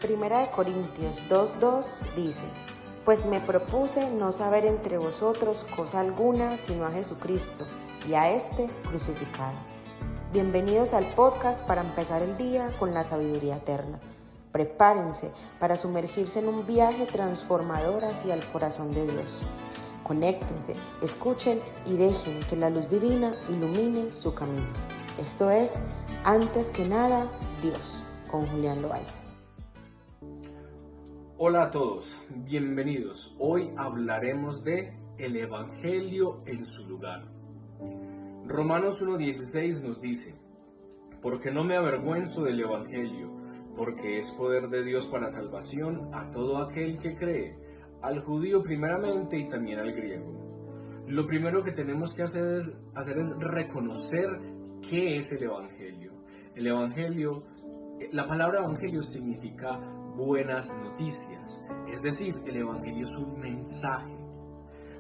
Primera de Corintios 2:2 dice: Pues me propuse no saber entre vosotros cosa alguna sino a Jesucristo y a este crucificado. Bienvenidos al podcast para empezar el día con la sabiduría eterna. Prepárense para sumergirse en un viaje transformador hacia el corazón de Dios. Conéctense, escuchen y dejen que la luz divina ilumine su camino. Esto es Antes que nada, Dios, con Julián Loaiza. Hola a todos, bienvenidos. Hoy hablaremos de el Evangelio en su lugar. Romanos 1:16 nos dice: porque no me avergüenzo del Evangelio, porque es poder de Dios para salvación a todo aquel que cree, al judío primeramente y también al griego. Lo primero que tenemos que hacer es reconocer qué es el Evangelio. El Evangelio, la palabra Evangelio significa buenas noticias, es decir, el Evangelio es un mensaje.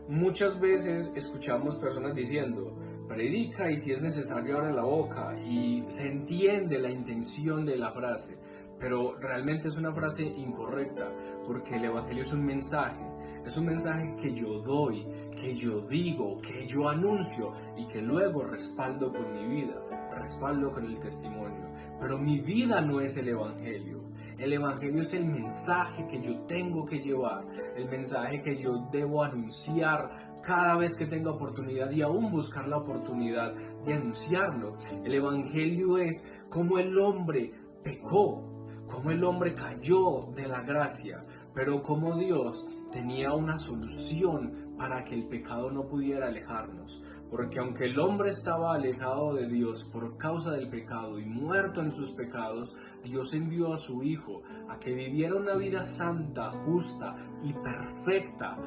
Muchas veces escuchamos personas diciendo: predica y si es necesario abre la boca, y se entiende la intención de la frase, pero realmente es una frase incorrecta, porque el Evangelio es un mensaje que yo doy, que yo digo, que yo anuncio y que luego respaldo con mi vida, respaldo con el testimonio. Pero mi vida no es el Evangelio. El Evangelio es el mensaje que yo tengo que llevar, el mensaje que yo debo anunciar cada vez que tenga oportunidad y aún buscar la oportunidad de anunciarlo. El Evangelio es cómo el hombre pecó, cómo el hombre cayó de la gracia, pero cómo Dios tenía una solución para que el pecado no pudiera alejarnos. Porque aunque el hombre estaba alejado de Dios por causa del pecado y muerto en sus pecados, Dios envió a su Hijo a que viviera una vida santa, justa y perfecta,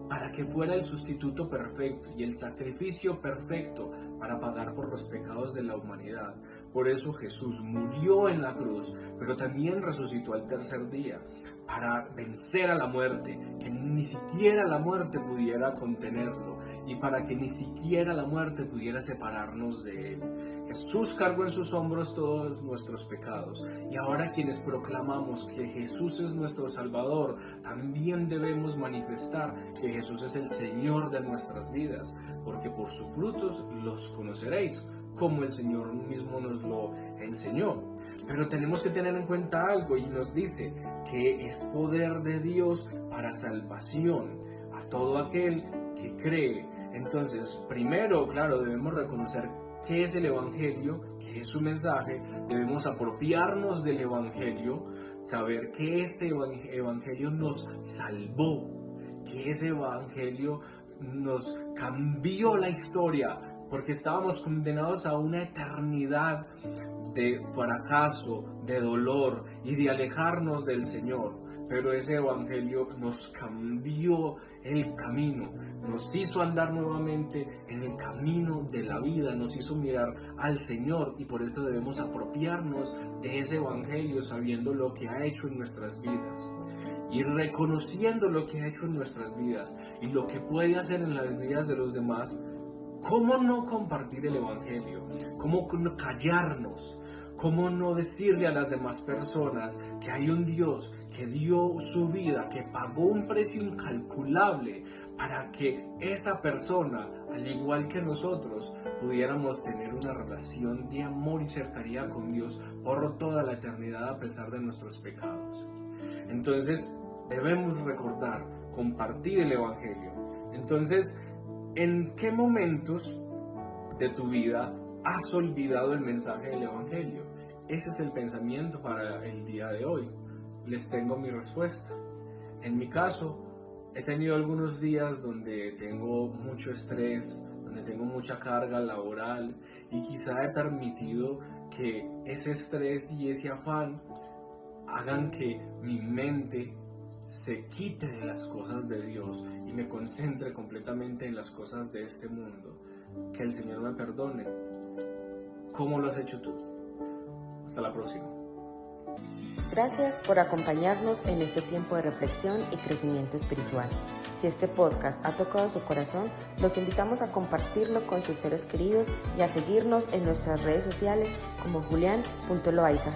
para que fuera el sustituto perfecto y el sacrificio perfecto para pagar por los pecados de la humanidad. Por eso Jesús murió en la cruz, pero también resucitó al tercer día, para vencer a la muerte, que ni siquiera la muerte pudiera contenerlo, y para que ni siquiera la muerte pudiera separarnos de Él. Jesús cargó en sus hombros todos nuestros pecados, y ahora quienes proclamamos que Jesús es nuestro Salvador, también debemos manifestar que Jesús es el Señor de nuestras vidas, porque por sus frutos los conoceréis, como el Señor mismo nos lo enseñó. Pero tenemos que tener en cuenta algo, y nos dice que es poder de Dios para salvación a todo aquel que cree. Entonces, primero, claro, debemos reconocer qué es el Evangelio, qué es su mensaje, debemos apropiarnos del Evangelio, saber que ese Evangelio nos salvó, que ese Evangelio nos cambió la historia, porque estábamos condenados a una eternidad de fracaso, de dolor y de alejarnos del Señor. Pero ese Evangelio nos cambió el camino, nos hizo andar nuevamente en el camino de la vida, nos hizo mirar al Señor, y por eso debemos apropiarnos de ese Evangelio sabiendo lo que ha hecho en nuestras vidas. Y reconociendo lo que ha hecho en nuestras vidas y lo que puede hacer en las vidas de los demás, ¿cómo no compartir el Evangelio? ¿Cómo no callarnos? ¿Cómo no decirle a las demás personas que hay un Dios que dio su vida, que pagó un precio incalculable para que esa persona, al igual que nosotros, pudiéramos tener una relación de amor y cercanía con Dios por toda la eternidad a pesar de nuestros pecados? Entonces, debemos recordar, compartir el Evangelio. Entonces, ¿en qué momentos de tu vida has olvidado el mensaje del Evangelio? Ese es el pensamiento para el día de hoy. Les tengo mi respuesta. En mi caso, he tenido algunos días donde tengo mucho estrés, donde tengo mucha carga laboral, y quizá he permitido que ese estrés y ese afán hagan que mi mente se quite de las cosas de Dios y me concentre completamente en las cosas de este mundo. Que el Señor me perdone. ¿Cómo lo has hecho tú? Hasta la próxima. Gracias por acompañarnos en este tiempo de reflexión y crecimiento espiritual. Si este podcast ha tocado su corazón, los invitamos a compartirlo con sus seres queridos y a seguirnos en nuestras redes sociales como julian.loaiza.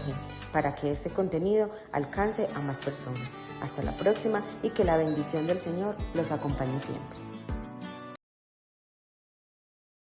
para que este contenido alcance a más personas. Hasta la próxima y que la bendición del Señor los acompañe siempre.